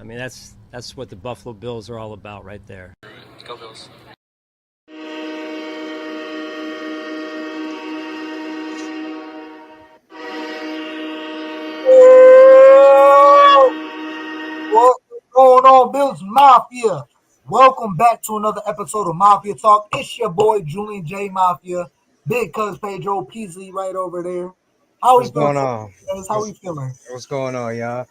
mean, that's what the Buffalo Bills are all about right there. Go Bills. What's going on, Bills Mafia? Welcome back to another episode of Mafia Talk. It's your boy Julian J Mafia, Big Cuz Pedro Peasley right over there. How we What's feeling? going on? How we feeling? What's going on, y'all?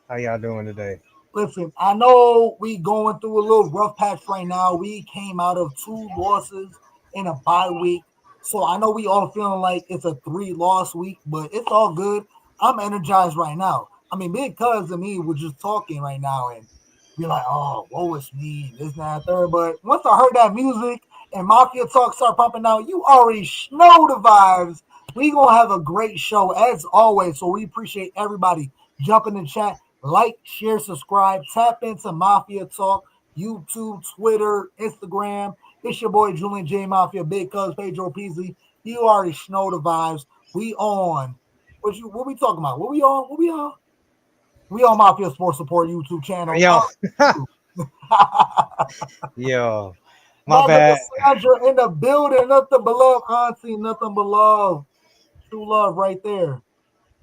How y'all doing today? Listen, I know we going through a little rough patch right now. We came out of 2 losses in a bye week. So I know we all feeling like it's a 3-loss week, but it's all good. I'm energized right now. I mean, Big Cuz and me were just talking right now and be like, oh, woe is me, this, that, third. But once I heard that music and Mafia Talk start pumping out, you already know the vibes. We gonna have a great show as always. So we appreciate everybody jumping in the chat. Like, share, subscribe, tap into Mafia Talk, YouTube, Twitter, Instagram. It's your boy Julian J Mafia, Big Cuz Pedro Peasley. You already know the vibes. We on. What we talking about? What we on? What we on? We on Mafia Sports Support YouTube channel. Yo, yo, my Brother bad. Sandra in the building. Nothing but love, auntie. Nothing but love. True love right there.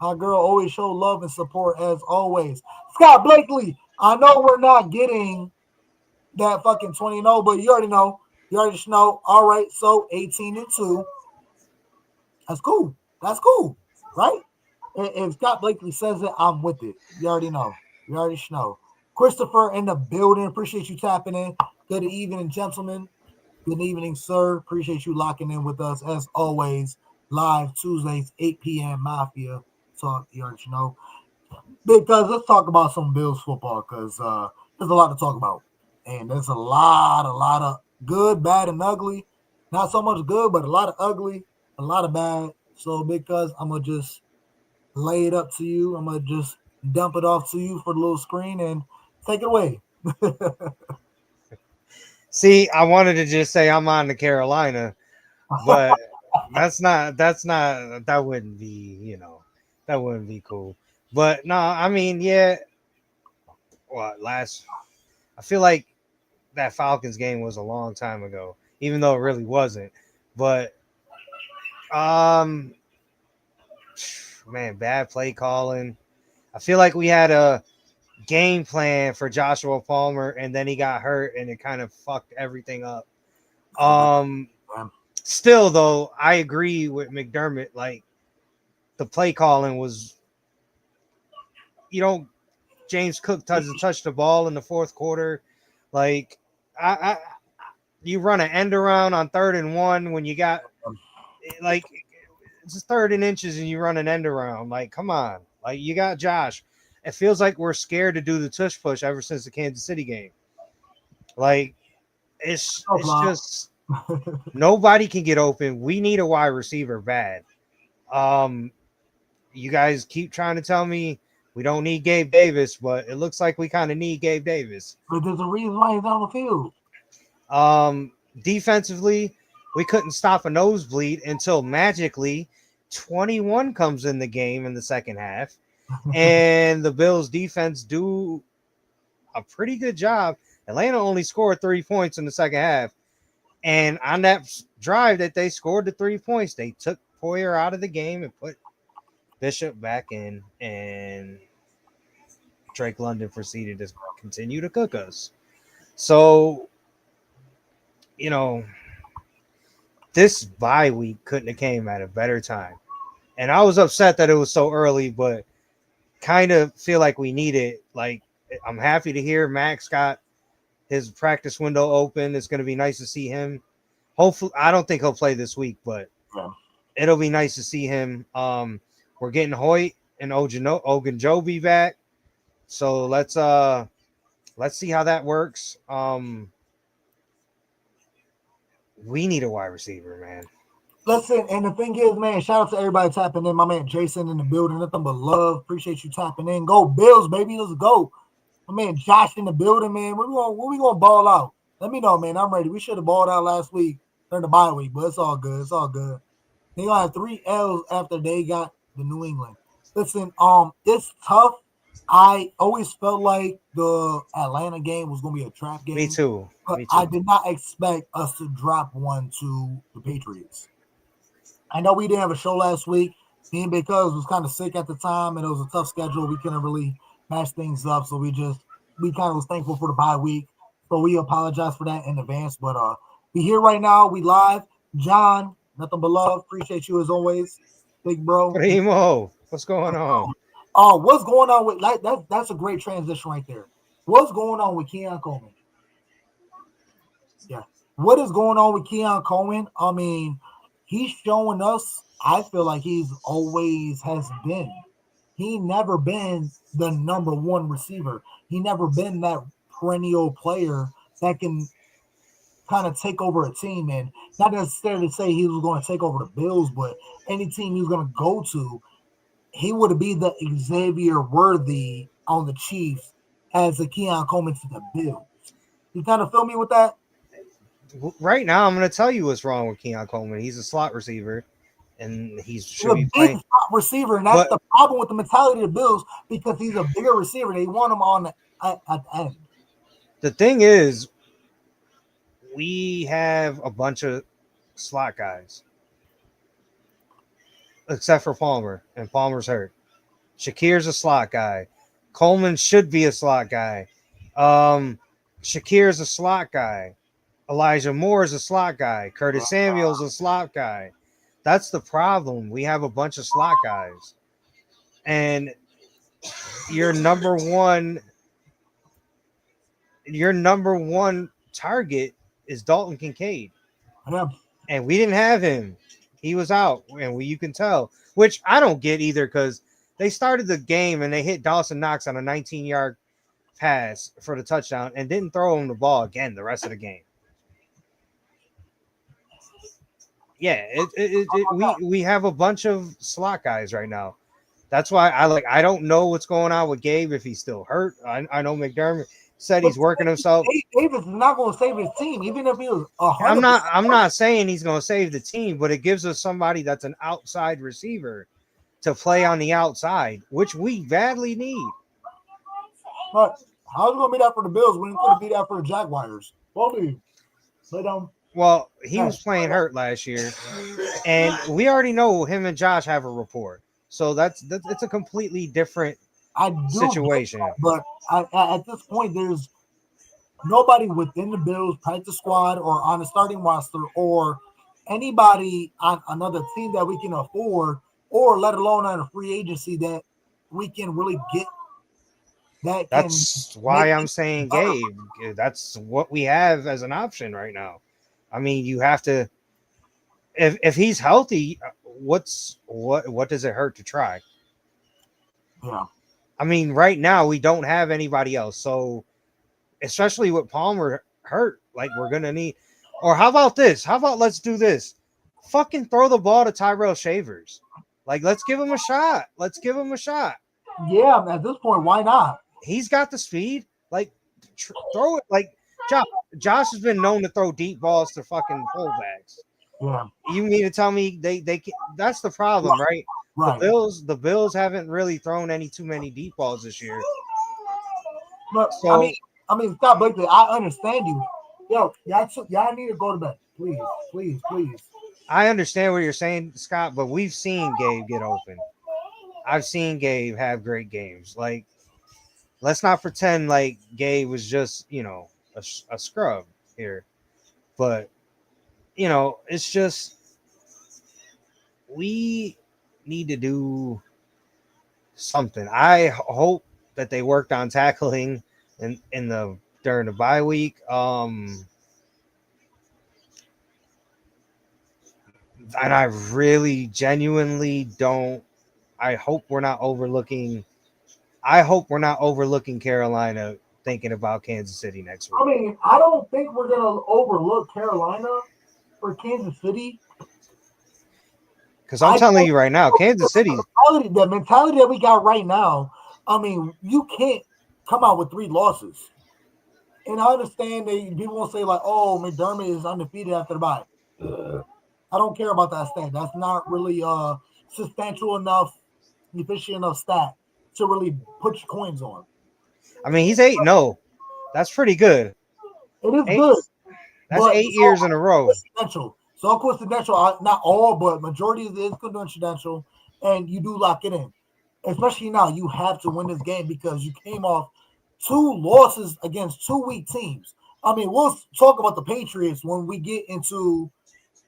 Our girl always show love and support as always. Scott Blakely, I know we're not getting that fucking 20-0, but you already know. You already know. All right, so 18-2. That's cool. That's cool, right? If Scott Blakely says it, I'm with it. You already know. You already know. Christopher in the building. Appreciate you tapping in. Good evening, gentlemen. Good evening, sir. Appreciate you locking in with us as always. Live Tuesdays, 8 p.m. Mafia Talk. You already know. Because let's talk about some Bills football because there's a lot to talk about. And there's a lot of good, bad, and ugly. Not so much good, but a lot of ugly, a lot of bad. So because I'm going to just lay it up to you. I'm going to just dump it off to you for the little screen and take it away. See, I wanted to just say I'm on to Carolina, but that wouldn't be, that wouldn't be cool. But no, I mean, yeah. I feel like that Falcons game was a long time ago, even though it really wasn't. But man, bad play calling. I feel like we had a game plan for Joshua Palmer, and then he got hurt, and it kind of fucked everything up. Still, though, I agree with McDermott. Like, the play calling was, James Cook doesn't touch the ball in the fourth quarter. Like, you run an end around on 3rd and 1 when you got, like, it's 3rd and inches and you run an end around. Like, come on. Like, you got Josh. It feels like we're scared to do the tush push ever since the Kansas City game. Like, it's just nobody can get open. We need a wide receiver bad. You guys keep trying to tell me we don't need Gabe Davis, but it looks like we kind of need Gabe Davis. But there's a reason why he's on the field. Defensively, we couldn't stop a nosebleed until magically 21 comes in the game in the second half. And the Bills defense do a pretty good job. Atlanta only scored 3 points in the second half. And on that drive that they scored the 3 points, they took Poyer out of the game and put Bishop back in, and Drake London proceeded to continue to cook us. So, this bye week couldn't have came at a better time. And I was upset that it was so early, but kind of feel like we need it. Like, I'm happy to hear Max got his practice window open. It's going to be nice to see him. Hopefully, I don't think he'll play this week, but it'll be nice to see him. We're getting Hoyt and Ogunjobi back. So let's see how that works. We need a wide receiver, man. Listen, and the thing is, man, shout out to everybody tapping in. My man Jason in the building. Nothing but love. Appreciate you tapping in. Go Bills, baby. Let's go. My man Josh in the building, man. When we gonna ball out? Let me know, man. I'm ready. We should have balled out last week during the bye week, but it's all good. It's all good. They gonna have 3 L's after they got the New England. Listen, it's tough I always felt like the Atlanta game was going to be a trap Me game, too. but Me I too. did not expect us to drop one to the Patriots. I know we didn't have a show last week, being because was kind of sick at the time and it was a tough schedule. We couldn't really match things up, so we kind of was thankful for the bye week. So we apologize for that in advance. But we here right now. We live. John, nothing but love. Appreciate you as always, big bro. Primo, what's going on? Oh, what's going on with like that? That's a great transition right there. What's going on with Keon Coleman? Yeah. What is going on with Keon Coleman? I mean, he's showing us, I feel like he's always has been. He never been the number one receiver. He never been that perennial player that can kind of take over a team and not necessarily say he was going to take over the Bills, but any team he was going to go to, he would be the Xavier Worthy on the Chiefs as a Keon Coleman to the Bills. You kind of feel me with that? Right now, I'm going to tell you what's wrong with Keon Coleman. He's a slot receiver, and he He's should a be big playing. receiver, and that's But the problem with the mentality of the Bills because he's a bigger receiver. They want him on at the end. the thing is, we have a bunch of slot guys, except for Palmer, and Palmer's hurt. Shakir's a slot guy. Coleman should be a slot guy. Shakir's a slot guy. Elijah Moore is a slot guy. Curtis Samuel's a slot guy. That's the problem. We have a bunch of slot guys. And your number one target is Dalton Kincaid. Yeah. And we didn't have him. He was out, and you can tell, which I don't get either because they started the game and they hit Dawson Knox on a 19-yard pass for the touchdown and didn't throw him the ball again the rest of the game. Yeah, we have a bunch of slot guys right now. That's why I don't know what's going on with Gabe if he's still hurt. I know McDermott said he's working himself. Davis is not going to save his team, even if he was 100%. I'm not saying he's going to save the team, but it gives us somebody that's an outside receiver to play on the outside, which we badly need. But how's it going to be that for the Bills when it's going to be that for the Jaguars? Well, he was playing hurt last year, and we already know him and Josh have a rapport. So that's it's a completely different situation. But at this point, there's nobody within the Bills practice squad or on the starting roster or anybody on another team that we can afford, or let alone on a free agency that we can really get. That's why I'm saying Gabe. That's what we have as an option right now. I mean, you have to. If he's healthy, what does it hurt to try? Yeah. I mean, right now we don't have anybody else. So, especially with Palmer hurt, like we're gonna need. Or how about this? How about let's do this? Fucking throw the ball to Tyrell Shavers. Like, let's give him a shot. Let's give him a shot. Yeah, at this point, why not? He's got the speed. Like, throw it. Like, Josh has been known to throw deep balls to fucking fullbacks. Yeah. You mean to tell me they can, that's the problem, right? Right. The Bills haven't really thrown too many deep balls this year. But so, I mean, Scott Blakely, I understand you. Yo, y'all need to go to bed. Please. I understand what you're saying, Scott, but we've seen Gabe get open. I've seen Gabe have great games. Like, let's not pretend like Gabe was just, a scrub here. But, it's just we need to do something. I hope that they worked on tackling during the bye week. And I really genuinely don't. I hope we're not overlooking Carolina thinking about Kansas City next week. I mean, I don't think we're gonna overlook Carolina for Kansas City. Because I'm telling you right now, Kansas City, the mentality that we got right now. I mean, you can't come out with 3 losses. And I understand that people will say like, "Oh, McDermott is undefeated after the bye." I don't care about that stat. That's not really substantial enough, efficient enough stat to really put your coins on. I mean, he's 8-0. That's pretty good. It is Eight- good. That's But 8 years in a row. Coincidental. So coincidental, not all, but majority of it is coincidental, and you do lock it in. Especially now, you have to win this game because you came off 2 losses against 2 weak teams. I mean, we'll talk about the Patriots when we get into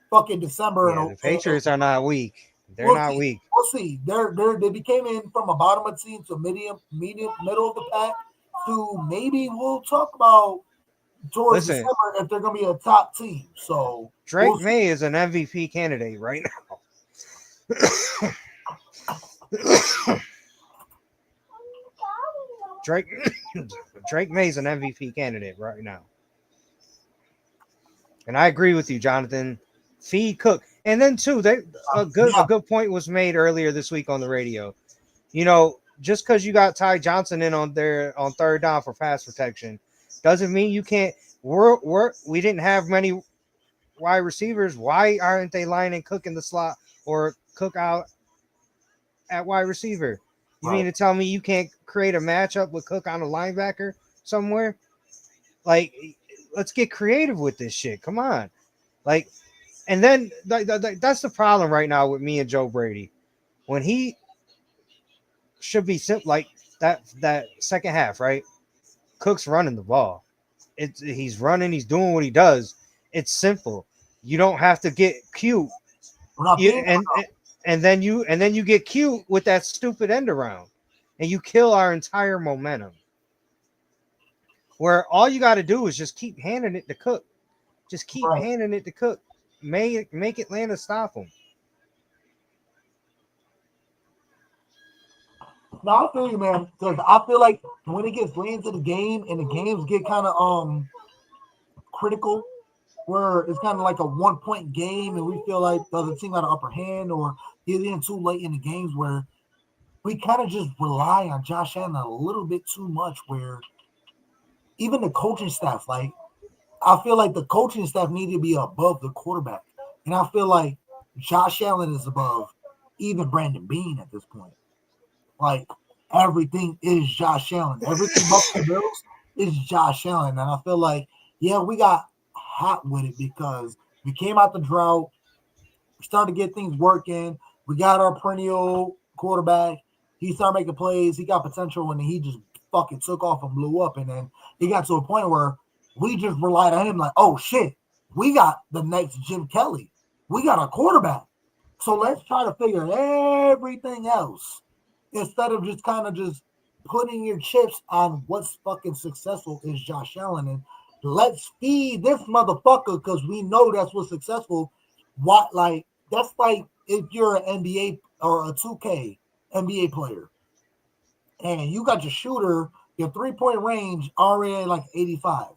fucking December. Yeah, the Patriots are not weak. They're we'll not see. weak. We'll see. They became in from a bottom of the team to middle of the pack to maybe we'll talk about towards Listen, December if they're going to be a top team. So Drake May is an MVP candidate right now. Drake May's an MVP candidate right now. And I agree with you, Jonathan. Feed Cook. And then too, a good point was made earlier this week on the radio. You know, just because you got Ty Johnson in on 3rd down for pass protection doesn't mean you can't. We didn't have many wide receivers. Why aren't they lining Cook in the slot or Cook out at wide receiver? You mean to tell me you can't create a matchup with Cook on a linebacker somewhere? Like, let's get creative with this shit. Come on. Like, and then that's the problem right now with me and Joe Brady. When he should be like that second half, right? Cook's running the ball. He's running, he's doing what he does. It's simple. You don't have to get cute. And then you get cute with that stupid end around, and you kill our entire momentum. Where all you got to do is just keep handing it to Cook. Just keep handing it to Cook. Make Atlanta stop him. No, I feel you, man. Because I feel like when it gets late into the game and the games get kind of critical, where it's kind of like a 1-point game and we feel like the other team got an upper hand or get in too late in the games where we kind of just rely on Josh Allen a little bit too much, where even the coaching staff, like, I feel like the coaching staff need to be above the quarterback. And I feel like Josh Allen is above even Brandon Beane at this point. Like, everything is Josh Allen. Everything about the Bills is Josh Allen. And I feel like, yeah, we got hot with it because we came out the drought. We started to get things working. We got our perennial quarterback. He started making plays. He got potential, and he just fucking took off and blew up. And then he got to a point where we just relied on him like, oh, shit, we got the next Jim Kelly. We got a quarterback. So let's try to figure everything else instead of just kind of just putting your chips on what's fucking successful is Josh Allen. And let's feed this motherfucker because we know that's what's successful. That's like if you're an NBA or a 2K NBA player and you got your shooter, your 3-point range already like 85.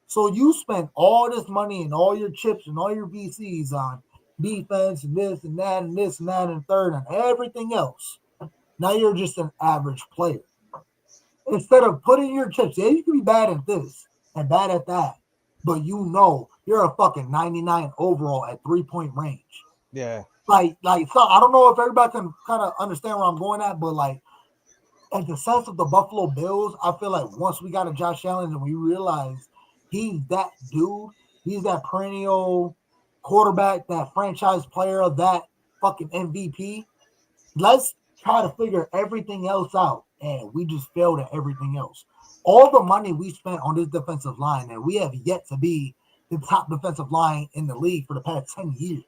So you spent all this money and all your chips and all your VCs on defense and this and that and this and that and third and everything else. Now you're just an average player. Instead of putting your chips, yeah, you can be bad at this and bad at that, but you know you're a fucking 99 overall at 3-point range. Yeah. So I don't know if everybody can kind of understand where I'm going at, but like in the sense of the Buffalo Bills, I feel like once we got a Josh Allen and we realized he's that dude, he's that perennial quarterback, that franchise player, that fucking MVP. Let's try to figure everything else out. And we just failed at everything else. All the money we spent on this defensive line, and we have yet to be the top defensive line in the league for the past 10 years.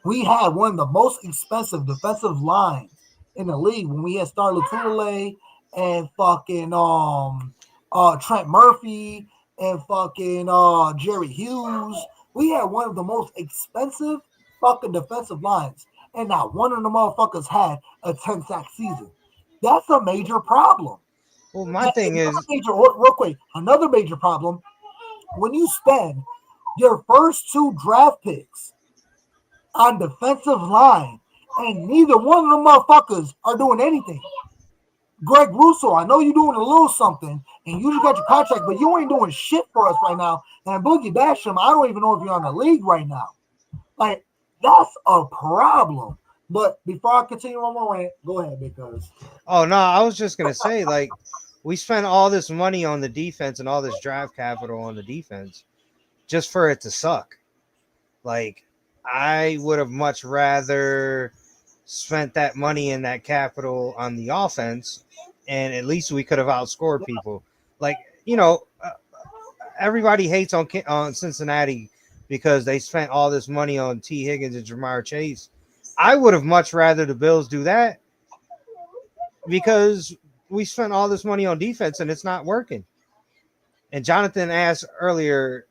We had one of the most expensive defensive lines in the league when we had Star Lotulelei and fucking Trent Murphy and fucking Jerry Hughes. We had one of the most expensive fucking defensive lines, and not one of the motherfuckers had a 10-sack season. That's a major problem. Well, my thing is real quick, another major problem when you spend your first 2 draft picks on defensive line and neither one of them motherfuckers are doing anything. Greg Russo, I know you're doing a little something and you just got your contract, but you ain't doing shit for us right now. And Boogie Basham, I don't even know if you're on the league right now. Like, that's a problem. But before I continue on my rant, go ahead because Oh no, I was just gonna say, like, we spent all this money on the defense and all this draft capital on the defense just for it to suck. Like, I would have much rather spent that money and that capital on the offense, and at least we could have outscored people. Like, everybody hates on Cincinnati because they spent all this money on T. Higgins and Jamar Chase. I would have much rather the Bills do that because we spent all this money on defense and it's not working. And Jonathan asked earlier,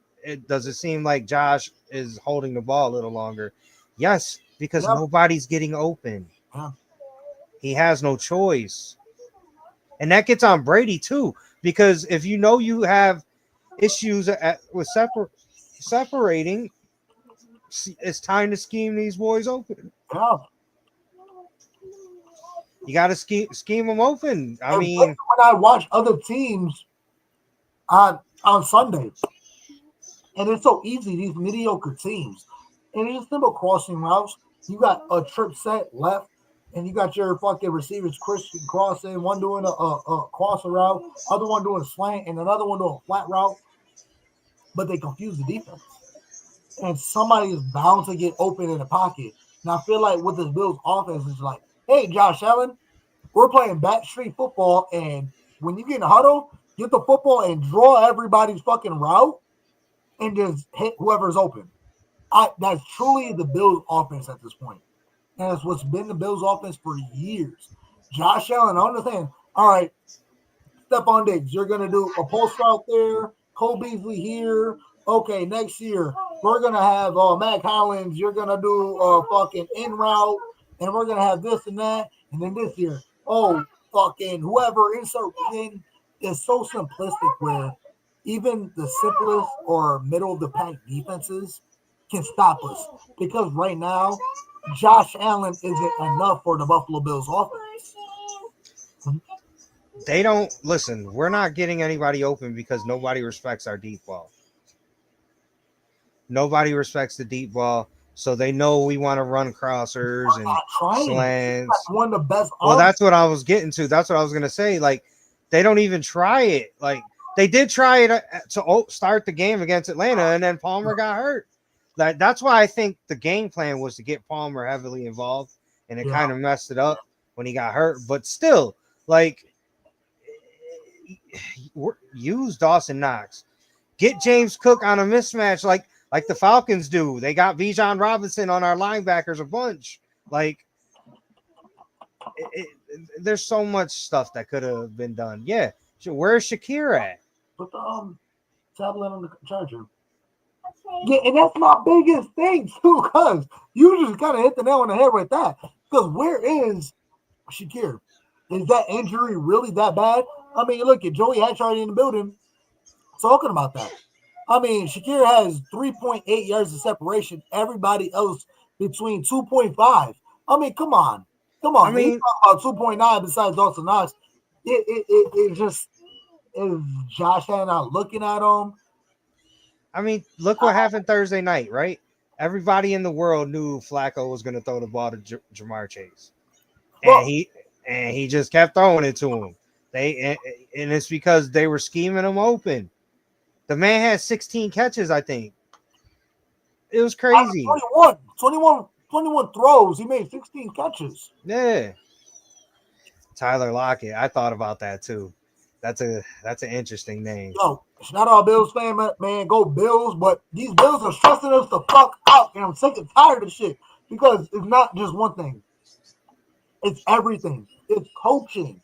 does it seem like Josh is holding the ball a little longer? Yes, because Yep. nobody's getting open. Yeah. He has no choice. And that gets on Brady too, because if you know you have issues with separating, it's time to scheme these boys open. Yeah. You got to scheme them open. I And mean, when I watch other teams on Sunday, and it's so easy, these mediocre teams, and it's just simple crossing routes. You got a trip set left, and you got your fucking receivers Christian crossing, one doing a cross route, other one doing a slant, and another one doing a flat route. But they confuse the defense, and somebody is bound to get open in the pocket. And I feel like with this Bills offense, it's like, hey, Josh Allen, we're playing back street football, and when you get in a huddle, get the football and draw everybody's fucking route and just hit whoever's open. That's truly the Bills offense at this point. And it's what's been the Bills offense for years. Josh Allen, I understand. All right, Stephon Diggs, you're going to do a post route there. Cole Beasley here. Okay, next year, we're going to have Mac Hollins. You're going to do a fucking in route. And we're going to have this and that. And then this year, fucking whoever insert in is so simplistic where even the simplest or middle of the pack defenses can stop us. Because right now, Josh Allen isn't enough for the Buffalo Bills offense. they don't listen. We're not getting anybody open because nobody respects our deep ball. Nobody respects the deep ball, so they know we want to run crossers and slants. That's one of the best. Well, that's what I was getting to. That's what I was gonna say. Like, they don't even try it. Like, they did try it to start the game against Atlanta, and then Palmer got hurt. That's why I think the game plan was to get Palmer heavily involved, and it kind of messed it up when he got hurt. But still, like, use Dawson Knox, get James Cook on a mismatch like the Falcons do. They got Bijan Robinson on our linebackers a bunch. Like, there's so much stuff that could have been done. Yeah, where's Shakir at? Put the tablet on the charger. Yeah, and that's my biggest thing too, cause you just kind of hit the nail on the head with that. Because where is Shakir? Is that injury really that bad? I mean, look at Joey Hatch already in the building talking about that. I mean, Shakir has 3.8 yards of separation. Everybody else between 2.5. I mean, come on. I mean, talk about 2.9 besides Dawson Knox. It just is Josh Allen not looking at him. I mean, look what happened Thursday night, right? Everybody in the world knew Flacco was going to throw the ball to Jamar Chase, and he just kept throwing it to him. And it's because they were scheming him open. The man had 16 catches, I think. It was crazy. 21 throws. He made 16 catches. Yeah. Tyler Lockett. I thought about that too. That's an interesting name. Yo, it's not all Bills fan, man. Go Bills, but these Bills are stressing us the fuck out, and I'm sick and tired of shit because it's not just one thing. It's everything. It's coaching.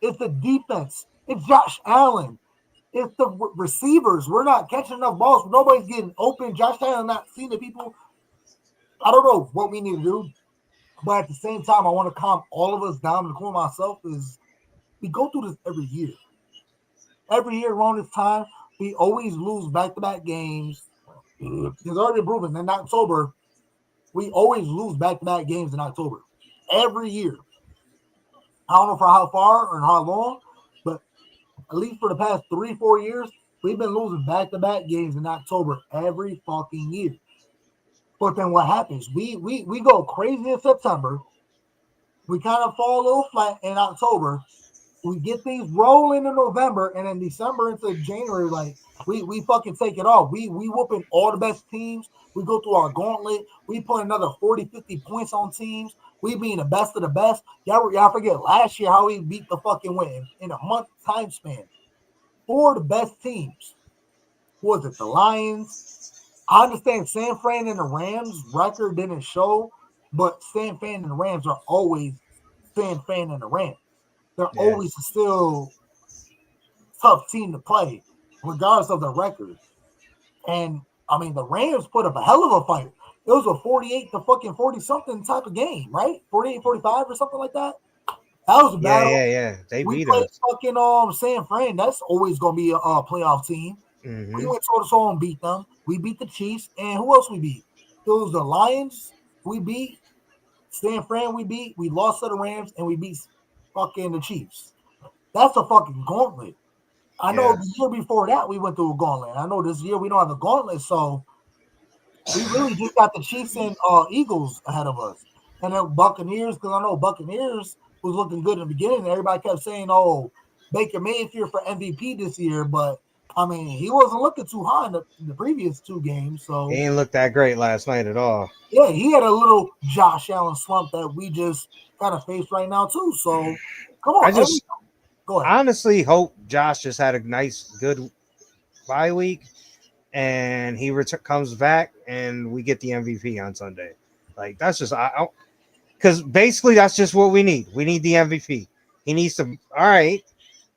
It's the defense. It's Josh Allen. It's the receivers. We're not catching enough balls. Nobody's getting open. Josh Allen not seeing the people. I don't know what we need to do, but at the same time, I want to calm all of us down, including myself, is we go through this every year. Every year around this time, we always lose back-to-back games. It's already proven in October, we always lose back-to-back games in October. Every year. I don't know for how far or how long, but at least for the past 3-4 years, we've been losing back-to-back games in October every fucking year. But then what happens? We go crazy in September. We kind of fall a little flat in October. We get things rolling in November, and then December into January, like we fucking take it off. We whooping all the best teams. We go through our gauntlet. We put another 40, 50 points on teams. We being the best of the best. Y'all forget last year how we beat the fucking win in a month time span. 4 of the best teams. Who was it? The Lions. I understand San Fran and the Rams record didn't show, but San Fran and the Rams are always San Fran and the Rams. They're always still tough team to play, regardless of the record. And I mean, the Rams put up a hell of a fight. It was a 48 to fucking 40 something type of game, right? 48-45 or something like that. That was a battle. Yeah. They we beat played us. fucking San Fran. That's always gonna be a playoff team. Mm-hmm. We went toe to toe and beat them. We beat the Chiefs, and who else we beat? It was the Lions. We beat San Fran. We beat. We lost to the Rams, and we beat fucking the Chiefs. That's a fucking gauntlet. I know the year before that we went through a gauntlet. I know this year we don't have a gauntlet, so we really just got the Chiefs and Eagles ahead of us. And then Buccaneers, because I know Buccaneers was looking good in the beginning. And everybody kept saying, "Oh, Baker Mayfield for MVP this year," but I mean, he wasn't looking too high in the previous 2 games. So he didn't look that great last night at all. Yeah, he had a little Josh Allen slump that we just kind of face right now too. So come on, go ahead. Honestly hope Josh just had a nice, good bye week, and he comes back and we get the MVP on Sunday. Like that's just because basically that's just what we need. We need the MVP. He needs to. All right,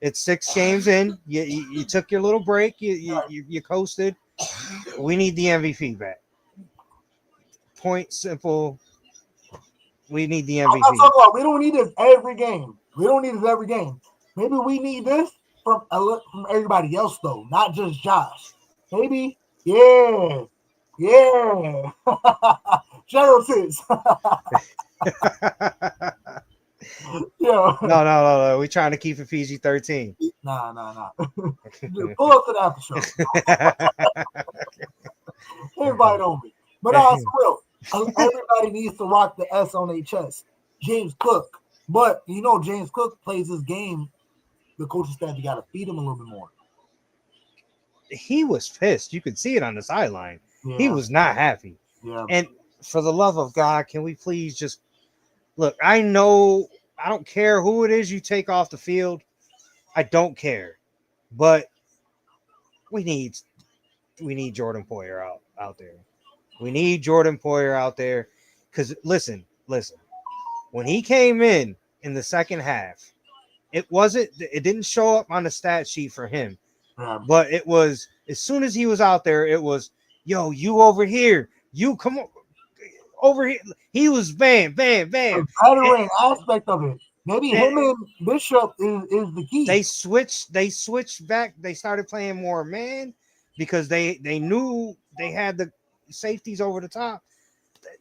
it's 6 games in. You took your little break. You coasted. We need the MVP back. Point simple. We need the MVP. I'm not talking about, we don't need this every game. Maybe we need this from everybody else though, not just Josh. Maybe, yeah. General Tits. Yeah. No. We're trying to keep it PG-13. Nah. Pull up to the after show. Invite on me. But it's real. Everybody needs to rock the S on their chest. James Cook. But you know, James Cook plays this game. The coaching staff, you got to feed him a little bit more. He was pissed. You could see it on the sideline. Yeah. He was not happy. Yeah. And for the love of God, can we please just look? I know I don't care who it is you take off the field. I don't care. But we need Jordan Poyer out there. We need Jordan Poyer out there. Because listen. When he came in the second half, it didn't show up on the stat sheet for him. But it was, as soon as he was out there, it was, yo, you over here. You come over here. He was bam. The veteran aspect of it. Maybe him and Bishop is the key. They switched back. They started playing more man because they knew they had the safeties over the top.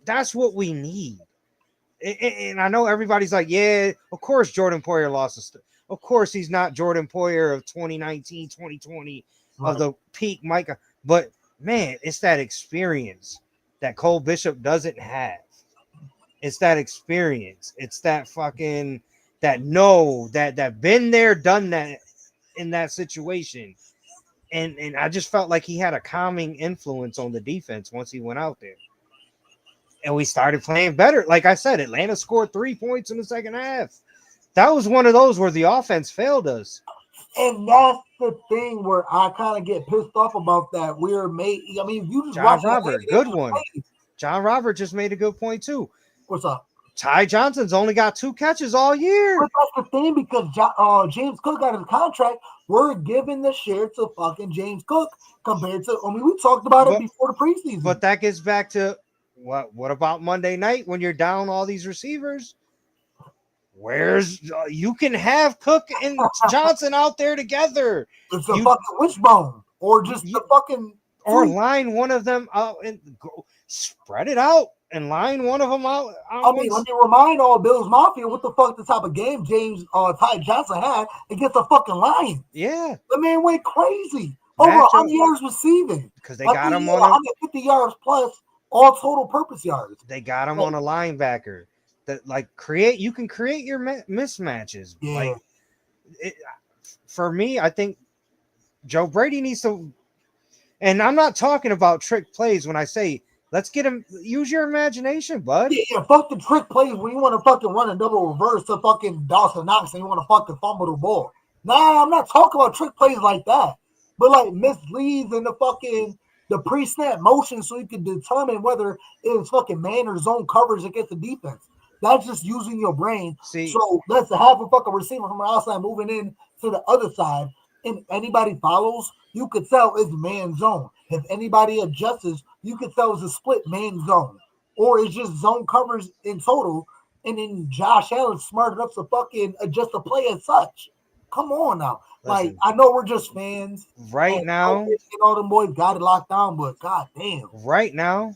That's what we need. And I know everybody's like, yeah, of course Jordan Poyer lost. Of course he's not Jordan Poyer of 2019, 2020 of the peak Micah. But man, it's that experience that Cole Bishop doesn't have. It's that experience. It's that fucking that been there, done that in that situation. And I just felt like he had a calming influence on the defense once he went out there. And we started playing better. Like I said, Atlanta scored 3 points in the second half. That was one of those where the offense failed us. And that's the thing where I kind of get pissed off about that. You just John Robert, good one. John Robert just made a good point too. What's up? Ty Johnson's only got 2 catches all year. But that's the thing, because James Cook got his contract. We're giving the share to fucking James Cook compared to, we talked about it before the preseason. But that gets back to what about Monday night when you're down all these receivers? You can have Cook and Johnson out there together. It's a fucking wishbone, or just the fucking, or line one of them out and go spread it out and line one of them out. Let me remind all Bills Mafia what the fuck the type of game Ty Johnson had against the fucking Lions. Yeah, the man went crazy over 100 yards receiving because they got him on 150 yards plus all total purpose yards. They got him Like, on a linebacker. That you can create your mismatches. yeah, Like it, for me, I think Joe Brady needs to. And I'm not talking about trick plays when I say let's get him. Use your imagination, bud. yeah. Fuck the trick plays when you want to fucking run a double reverse to fucking Dawson Knox and you want to fucking fumble the ball. Nah, I'm not talking about trick plays like that. But like misleads and the pre-snap motion so you can determine whether it's fucking man or zone coverage against the defense. That's just using your brain. See, So let's have a fucking receiver from the outside moving in to the other side. And anybody follows, you could tell it's man zone. If anybody adjusts, you could tell it's a split man zone. Or it's just zone coverage in total. And then Josh Allen's smart enough to fucking adjust the play as such. Come on now. Like, listen, I know we're just fans. right And now, all them boys got it locked down, but god damn. right now,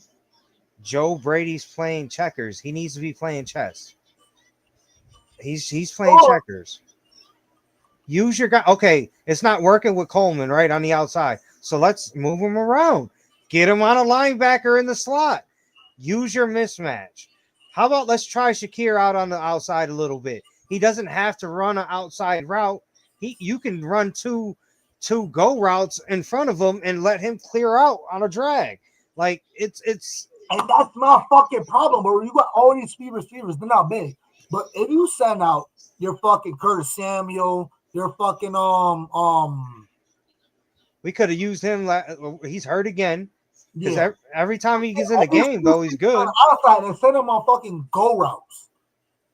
Joe Brady's playing checkers. He needs to be playing chess. He's playing Oh, checkers. Use your guy. Okay, it's not working with Coleman right on the outside. So let's move him around. Get him on a linebacker in the slot. Use your mismatch. How about let's try Shakir out on the outside a little bit? He doesn't have to run an outside route. You can run two go routes in front of him and let him clear out on a drag. Like it's and that's my fucking problem, bro. You got all these speed receivers, they're not big. But if you send out your fucking Curtis Samuel, your fucking we could have used him. He's hurt again because yeah. every time he gets in the game, though, he's good. Outside and send them on fucking go routes.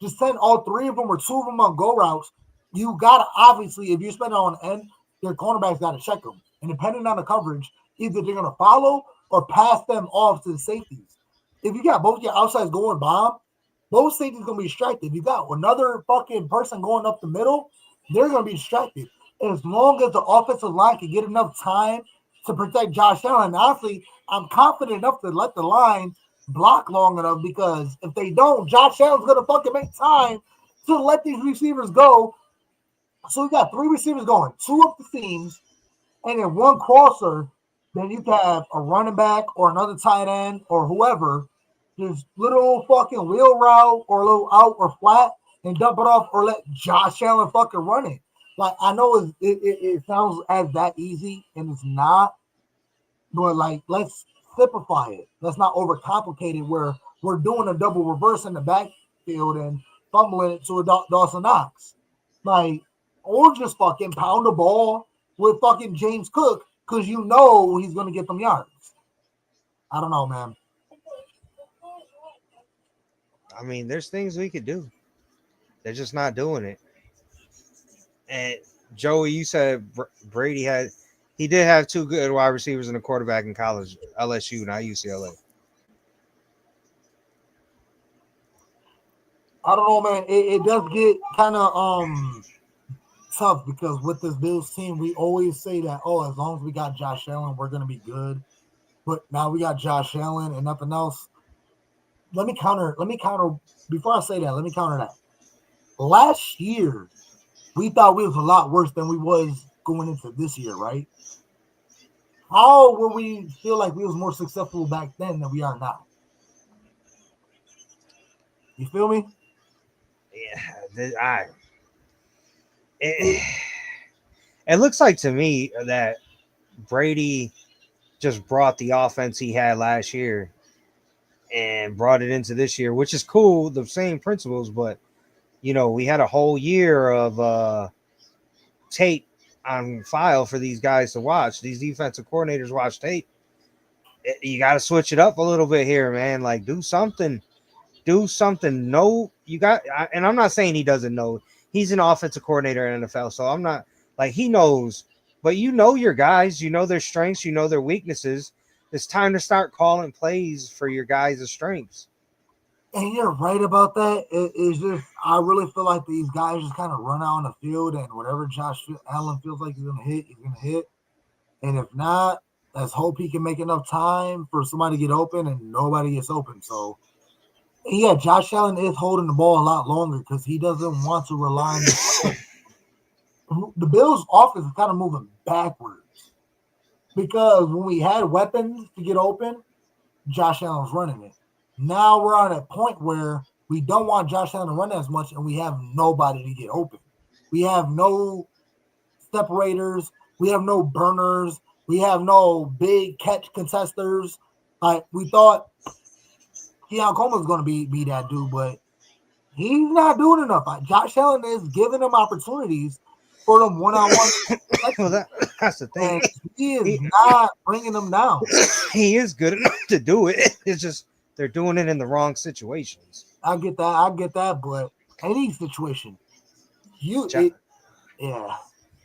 Just send all three of them or two of them on go routes. You gotta obviously, if you spend it on end, your cornerbacks gotta check them. And depending on the coverage, either they're gonna follow or pass them off to the safeties. If you got both your outsides going bomb, both safeties gonna be distracted. If you got another fucking person going up the middle, they're gonna be distracted. And as long as the offensive line can get enough time to protect Josh Allen, honestly, I'm confident enough to let the line block long enough because if they don't, Josh Allen's gonna fucking make time to let these receivers go. So you got three receivers going, two up the seams, and then one crosser. Then you can have a running back or another tight end or whoever, just little fucking wheel route or a little out or flat and dump it off or let Josh Allen fucking run it. Like I know it sounds as that easy and it's not, but like let's simplify it. Let's not overcomplicate it where we're doing a double reverse in the backfield and fumbling it to a Dawson Knox. Like, or just fucking pound the ball with fucking James Cook because you know he's going to get them yards. I don't know, man. I mean, there's things we could do. They're just not doing it. And Joey, you said Brady did have two good wide receivers and a quarterback in college, LSU, not UCLA. I don't know, man. It does get kind of tough because with this Bills team, we always say that, oh, as long as we got Josh Allen, we're going to be good. But now we got Josh Allen and nothing else. Let me counter. Before I say that, let me counter that. Last year, we thought we was a lot worse than we was going into this year, right? How will we feel like we was more successful back then than we are now? You feel me? Yeah, it looks like to me that Brady just brought the offense he had last year and brought it into this year, which is cool, the same principles, but you know, we had a whole year of tape on file for these guys to watch. These defensive coordinators watch tape. You got to switch it up a little bit here, man. Like, do something. No, you got, and I'm not saying he doesn't know. He's an offensive coordinator in NFL, so I'm not like he knows, but you know your guys, you know their strengths, you know their weaknesses. It's time to start calling plays for your guys' strengths. And you're right about that. It's just I really feel like these guys just kind of run out on the field, and whatever Josh Allen feels like he's gonna hit, he's gonna hit. And if not, let's hope he can make enough time for somebody to get open, and nobody gets open. So, yeah, Josh Allen is holding the ball a lot longer because he doesn't want to rely on the Bills' offense is kind of moving backwards because when we had weapons to get open, Josh Allen's running it. Now we're on a point where we don't want Josh Allen to run as much, and we have nobody to get open. We have no separators. We have no burners. We have no big catch contesters. Like we thought Keon Coleman's going to be that dude, but he's not doing enough. Josh Allen is giving them opportunities for them one-on-one. Well, that's the thing. And he is not bringing them down. He is good enough to do it. It's just they're doing it in the wrong situations. I get that, but any situation, John, yeah.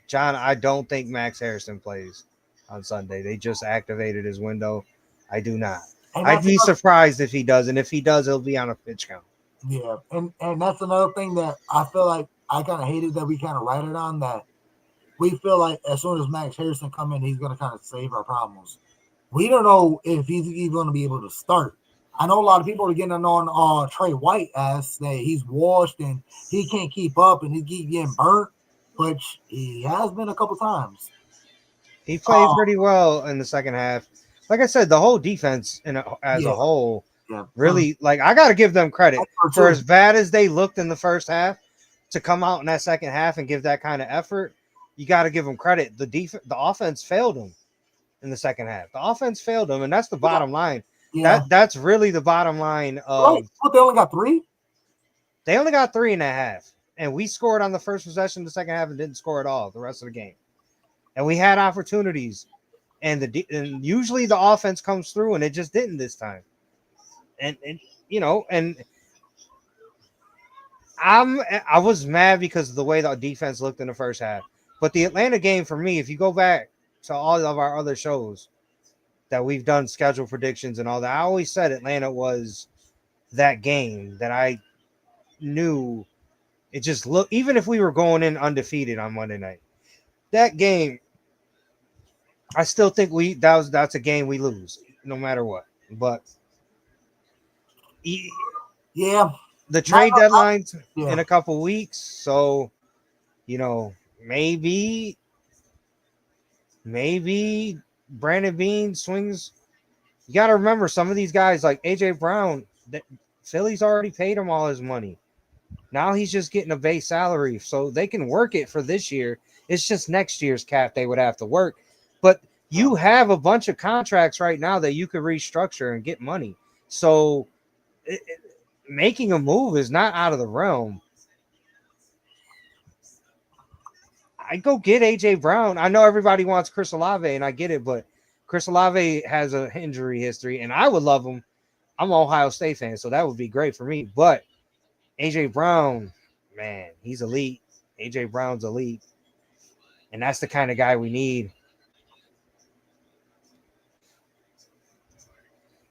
John, I don't think Max Harrison plays on Sunday. They just activated his window. I do not. I'd be surprised if he does, and if he does, it'll be on a pitch count. Yeah, and that's another thing that I feel like I kind of hated that we kind of write it on, that we feel like as soon as Max Harrison come in, he's going to kind of save our problems. We don't know if he's even going to be able to start. I know a lot of people are getting on Trey White as that he's washed and he can't keep up and he keep getting burnt, but he has been a couple times. He played pretty well in the second half. Like I said, the whole defense as a whole, really, like I got to give them credit for as bad as they looked in the first half to come out in that second half and give that kind of effort. You got to give them credit. The offense failed them in the second half. The offense failed them, and that's the bottom line. Yeah. That's really the bottom line of. What, they only got 3? They only got 3.5, and we scored on the first possession of the second half and didn't score at all the rest of the game. And we had opportunities, and usually the offense comes through, and it just didn't this time. And I was mad because of the way the defense looked in the first half. But the Atlanta game for me, if you go back to all of our other shows that we've done schedule predictions and all that, I always said Atlanta was that game that I knew it just looked, even if we were going in undefeated on Monday night, that game, I still think that's a game we lose no matter what. But yeah, the trade deadline's in a couple weeks, so maybe Brandon Beane swings. You got to remember some of these guys like AJ Brown, Philly's already paid him all his money. Now he's just getting a base salary, so they can work it for this year. It's just next year's cap they would have to work. But you have a bunch of contracts right now that you could restructure and get money. So making a move is not out of the realm. I go get AJ Brown. I know everybody wants Chris Olave, and I get it, but Chris Olave has an injury history, and I would love him. I'm an Ohio State fan, so that would be great for me. But AJ Brown, man, he's elite. AJ Brown's elite, and that's the kind of guy we need.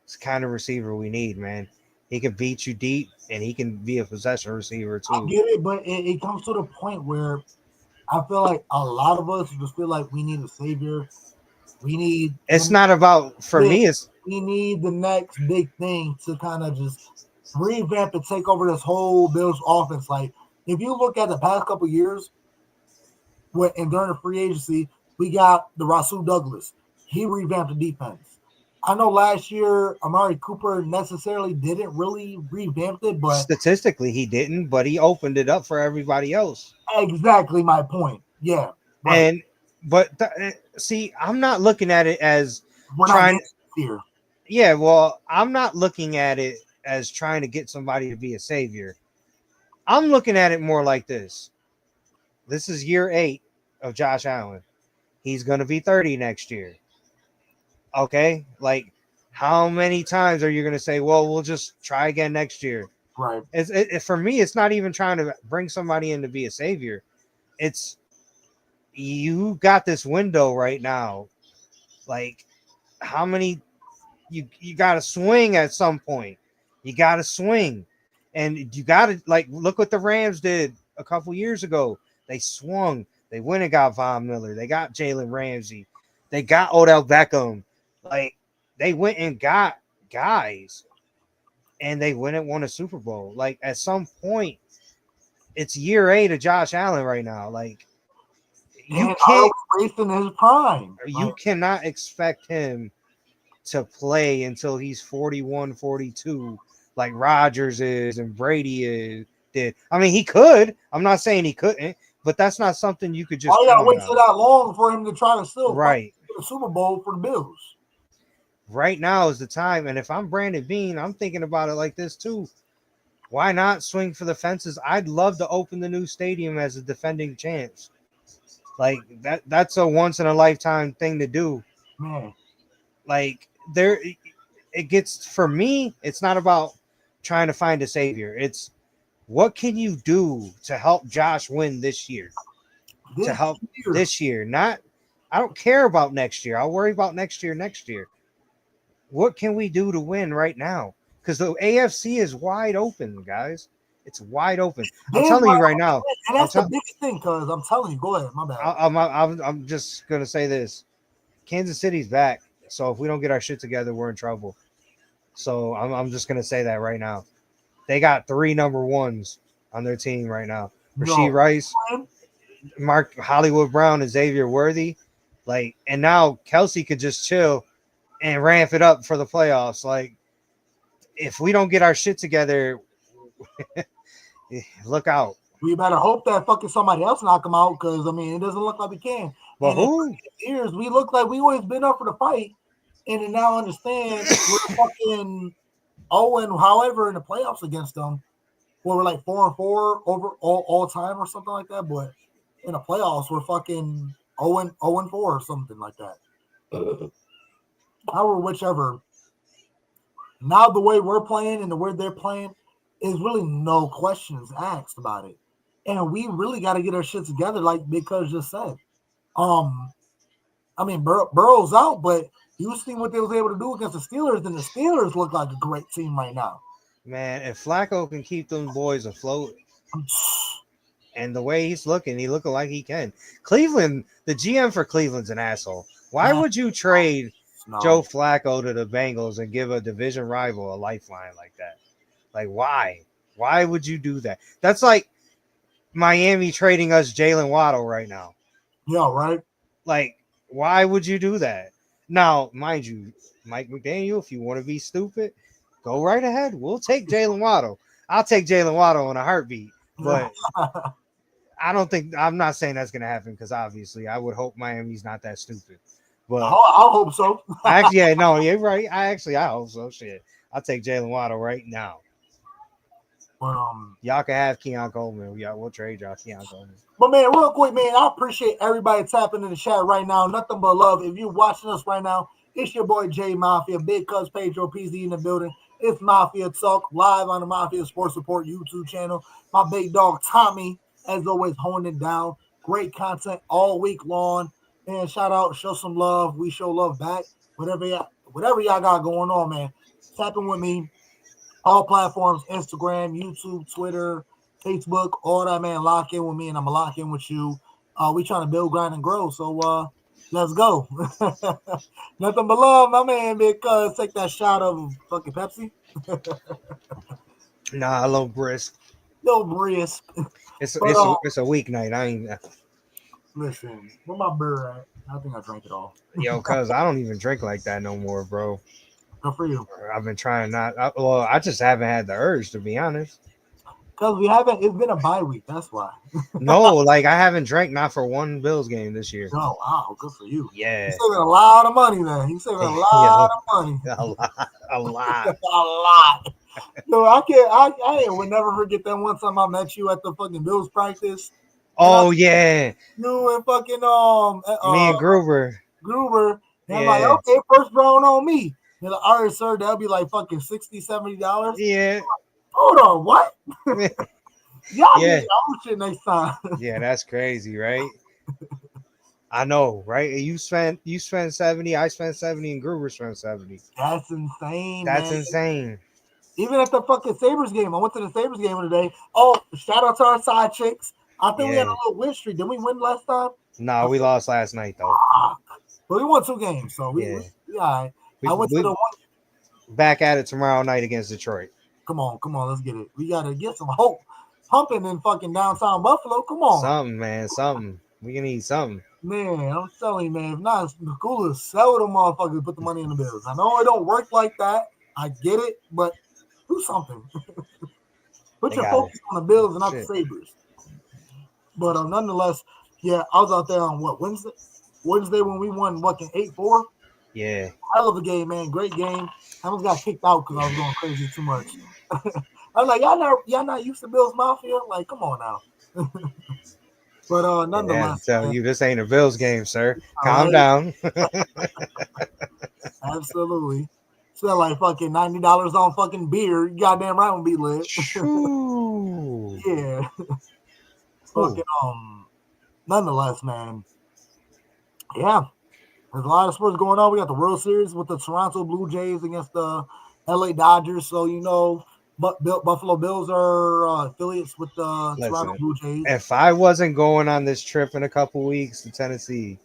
It's the kind of receiver we need, man. He can beat you deep, and he can be a possession receiver too. I get it, but it comes to the point where I feel like a lot of us just feel like we need a savior. We need. It's not about for me. It's we need the next big thing to kind of just revamp and take over this whole Bills offense. Like if you look at the past couple of years, and during the free agency, we got the Rasul Douglas. He revamped the defense. I know last year Amari Cooper necessarily didn't really revamp it, but statistically he didn't, but he opened it up for everybody else. Exactly my point. Yeah. Right. See, I'm not looking at it as trying here. Yeah, well, I'm not looking at it as trying to get somebody to be a savior. I'm looking at it more like this. This is year 8 of Josh Allen. He's going to be 30 next year. Okay, like how many times are you going to say, well, we'll just try again next year? Right. For me, it's not even trying to bring somebody in to be a savior. It's you got this window right now. Like how many you got to swing at some point. You got to swing. And you got to look what the Rams did a couple years ago. They swung. They went and got Von Miller. They got Jalen Ramsey. They got Odell Beckham. Like they went and got guys, and they went and won a Super Bowl. Like at some point, it's year 8 of Josh Allen right now. Like you can't racing his prime. You cannot expect him to play until he's 41, 42, like Rodgers is and Brady did. I mean, he could. I'm not saying he couldn't, but that's not something you could just Why you gotta count wait till on. that long for him to try to still fight Right. for the Super Bowl for the Bills? Right now is the time. And if I'm Brandon Bean, I'm thinking about it like this too. Why not swing for the fences? I'd love to open the new stadium as a defending champs. Like that's a once in a lifetime thing to do. Man, Like there it gets, for me, it's not about trying to find a savior. It's what can you do to help Josh win this year? To this help year, this year. Not, I don't care about next year. I'll worry about next year. What can we do to win right now? Because the AFC is wide open, guys. It's wide open. I'm They telling you wide right now. and that's the biggest thing. Cause I'm telling you, go ahead, my bad. I'm just gonna say this. Kansas City's back. So if we don't get our shit together, we're in trouble. So I'm just gonna say that right now. They got 3 number ones on their team right now. Rasheed Rice, Mark Hollywood Brown, and Xavier Worthy. Like, and now Kelsey could just chill and ramp it up for the playoffs. Like, if we don't get our shit together, look out. We better hope that fucking somebody else knock him out, because I mean it doesn't look like we can. But and who? in years we look like we always been up for the fight, and then now understand we're fucking 0 however in the playoffs against them. Well, we're like 4-4 over all time or something like that. But in the playoffs we're fucking 0-4 or something like that. However, whichever. Now the way we're playing and the way they're playing is really no questions asked about it. And we really got to get our shit together, like Big Cuz just said. I mean, Burrow's out, but you seen what they was able to do against the Steelers, and the Steelers look like a great team right now. Man, if Flacco can keep them boys afloat, and the way he's looking like he can. Cleveland, the GM for Cleveland's an asshole. Why would you trade Joe Flacco to the Bengals and give a division rival a lifeline like that? Like, why? Why would you do that? That's like Miami trading us Jalen Waddle right now. Yeah, right. Like, why would you do that? Now, mind you, Mike McDaniel, if you want to be stupid, go right ahead. We'll take Jalen Waddle. I'll take Jalen Waddle in a heartbeat. But I'm not saying that's going to happen, because obviously I would hope Miami's not that stupid. But I hope so. you're right. I hope so. Shit. I'll take Jalen Waddle right now. But, y'all can have Keon Coleman. We'll trade y'all Keon Coleman. But man, real quick, man, I appreciate everybody tapping in the chat right now. Nothing but love. If you're watching us right now, it's your boy J Mafia, Big Cuz Pedro PZ in the building. It's Mafia Talk live on the Mafia Sports Report YouTube channel. My big dog Tommy, as always, holding it down. Great content all week long. Man, shout out, show some love. We show love back. Whatever y'all got going on, man. Tap in with me. All platforms, Instagram, YouTube, Twitter, Facebook, all that, man. Lock in with me, and I'm going to lock in with you. We trying to build, grind, and grow. So let's go. Nothing but love, my man, because take that shot of fucking Pepsi. Nah, a little brisk. No brisk. It's a weeknight. I ain't. Listen, where my beer at? I think I drank it all. Yo, cuz I don't even drink like that no more, bro. Good for you. I've been trying not. I just haven't had the urge, to be honest. Because we haven't. It's been a bye week. That's why. No, like I haven't drank not for one Bills game this year. Oh wow, good for you. Yeah, You're saving a lot of money then. You're saving a lot of money. A lot. A lot. No, I can't. I would never forget that one time I met you at the fucking Bills practice. Oh yeah, You and fucking me and Gruber. And I'm like, okay, first round on me. They're like, all right, sir, that'll be like fucking $60-$70. Yeah. Hold on, what? Y'all Yeah. need own shit next time. Yeah, that's crazy, right? I know, right? You spent 70, I spent 70, and Gruber spent 70. That's insane. That's man. insane. Even at the fucking Sabres game, I went to the Sabres game today. Oh, shout out to our side chicks. I think we had a little win streak. Did we win last time? No, we lost last night though. But we won 2 games, so we all right. I went to the one. Back at it tomorrow night against Detroit. Come on, let's get it. We gotta get some hope pumping in fucking downtown Buffalo. Come on, Something, man, something. We can need something. Man, I'm telling you, man. If not, the coolest sell them motherfuckers. Put the money in the Bills. I know it don't work like that. I get it, but do something. Put They your got it. focus on the Bills and not the Shit. Sabres. But nonetheless, yeah, I was out there on what Wednesday? Wednesday when we won fucking 8-4. Yeah. Hell of a game, man. Great game. I almost got kicked out because I was going crazy too much. I was like, y'all not used to Bills Mafia? Like, come on now. But And they had to nonetheless, tell man, you this ain't a Bills game, sir. all Calm right, down. absolutely. Spent like fucking $90 on fucking beer. You goddamn right will be lit. Shoo. Yeah. Ooh. Fucking nonetheless, man. Yeah. There's a lot of sports going on. We got the World Series with the Toronto Blue Jays against the LA Dodgers. So Buffalo Bills are affiliates with the Toronto Listen, Blue Jays. if I wasn't going on this trip in a couple weeks to Tennessee,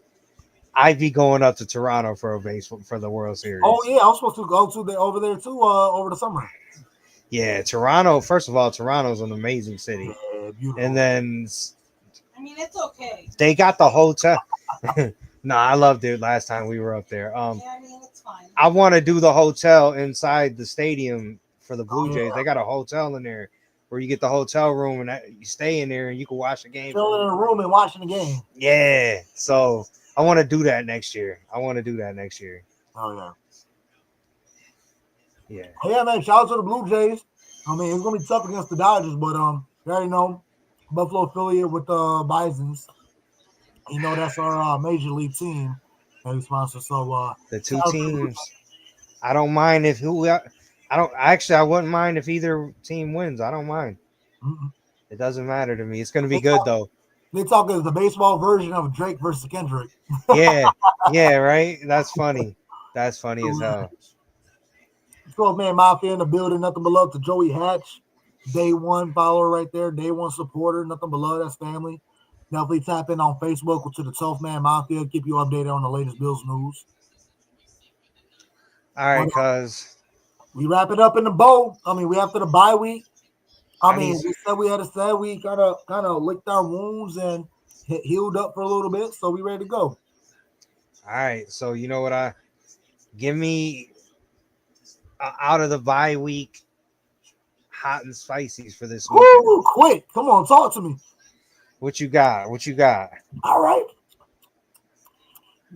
I'd be going up to Toronto for a base for the World Oh Series. yeah, I was supposed to go to over there too over the summer. Yeah, Toronto. First of all, Toronto's an amazing city, Yeah, beautiful. and then I mean, it's okay. they got the hotel. No, I loved it last time we were up there. Yeah, I mean, it's fine. I want to do the hotel inside the stadium for the Blue Oh, Jays. yeah. They got a hotel in there where you get the hotel room and you stay in there and you can watch the game. Chilling in a room and watching the game. Yeah, so I want to do that next year. Oh yeah. Yeah. Hey, yeah, man. Shout out to the Blue Jays. I mean, it's gonna be tough against the Dodgers, but you already know Buffalo affiliate with the Bisons. You know that's our major league team that we sponsor. So The two shout out to the Blue teams. I don't mind if I don't actually. I wouldn't mind if either team wins. I don't mind. Mm-mm. It doesn't matter to me. It's gonna be good though. They talk as the baseball version of Drake versus Kendrick. Yeah, yeah, right. That's funny. That's funny as hell. 12-man Mafia in the building. Nothing but love to Joey Hatch. Day one follower right there. Day one supporter. Nothing but love. That's family. Definitely tap in on Facebook to the 12-man Mafia. Keep you updated on the latest Bills news. All right, cuz We wrap it up in the bowl. I mean, we after the bye week. need- We said we had a sad week. Kind of licked our wounds and healed up for a little bit. So we ready to go. all right. So you know what? Give me out of the bye week hot and spicy for this week. Woo, quick. Come on, talk to me. What you got? What you got? All right.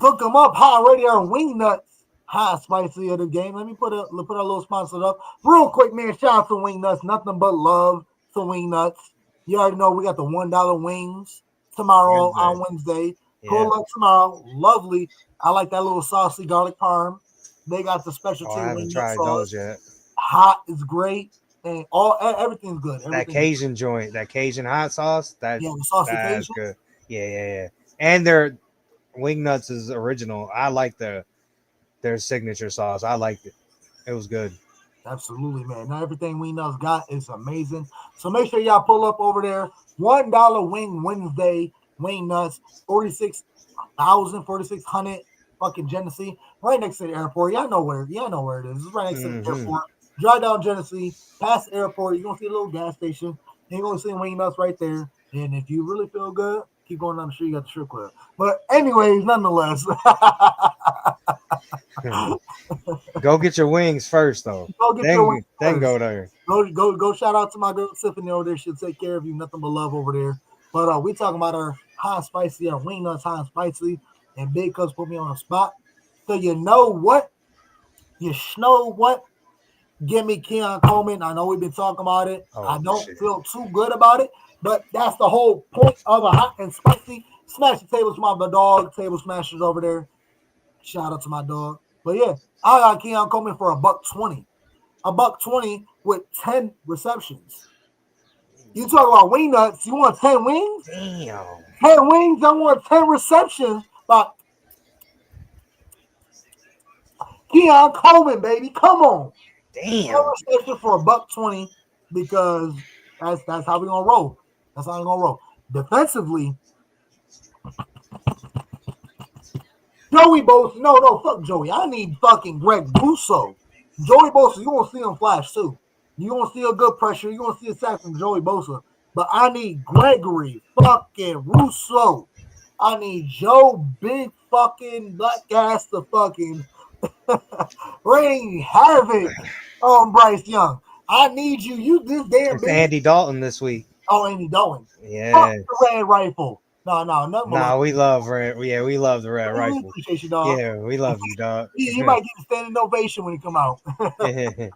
Look them up. Hot Radio Wing Nuts. Hot spicy of the game. Let me put a little sponsor up. Real quick, man. Shout out to Wing Nuts. Nothing but love to Wing Nuts. You already know we got the $1 wings tomorrow on Wednesday. Pull up tomorrow. Lovely. I like that little saucy garlic parm. They got the specialty I haven't wing nut tried sauce. those yet. Hot is great. And everything's good. That Cajun joint, that Cajun hot sauce, the saucy that's Cajun. good. Yeah. And their wing nuts is original. I like their signature sauce. I liked it. It was good. Absolutely, man. Now everything Wing Nuts got is amazing. So make sure y'all pull up over there. $1 Wing Wednesday. Wing Nuts. 4600 fucking Genesee. Right next to the airport. Y'all know where it is. It's right next to the airport. Drive down Genesee, past the airport. You're gonna see a little gas station. You're gonna see Wing Nuts right there. And if you really feel good, keep going down the street. You got the strip club. But anyways, nonetheless. Go get your wings first, though. Then go there. Go shout out to my girl Tiffany over there. She'll take care of you. Nothing but love over there. But we talking about our hot spicy, our Wing Nuts hot and spicy. And Big Cuz put me on the spot. So you know what? Give me Keon Coleman. I know we've been talking about it. I don't feel too good about it, but that's the whole point of a hot and spicy. Smash the tables to my dog, table smashers over there. Shout out to my dog. But yeah, I got Keon Coleman for $120. $120 with 10 receptions. You talk about wing nuts. You want 10 wings? Damn. 10 wings. I want 10 receptions. But Keon Coleman, baby, come on. Damn. Reception for $120 because that's how we gonna roll. That's how we gonna roll. Defensively, Joey Bosa. No, fuck Joey. I need fucking Greg Russo. Joey Bosa, you gonna see him flash too. You gonna see a good pressure. You gonna see a sack from Joey Bosa. But I need Gregory fucking Russo. I need Joe big fucking black ass to fucking bring havoc on Bryce Young. I need you. You this damn It's big. Andy Dalton this week. Oh, Andy Dalton. Yeah. Fuck the red rifle. No, nothing but Nah, we love red. Yeah, we love the red we rifle. appreciate you, dog. Yeah, we love you, dog. He might get a standing ovation when he come out. But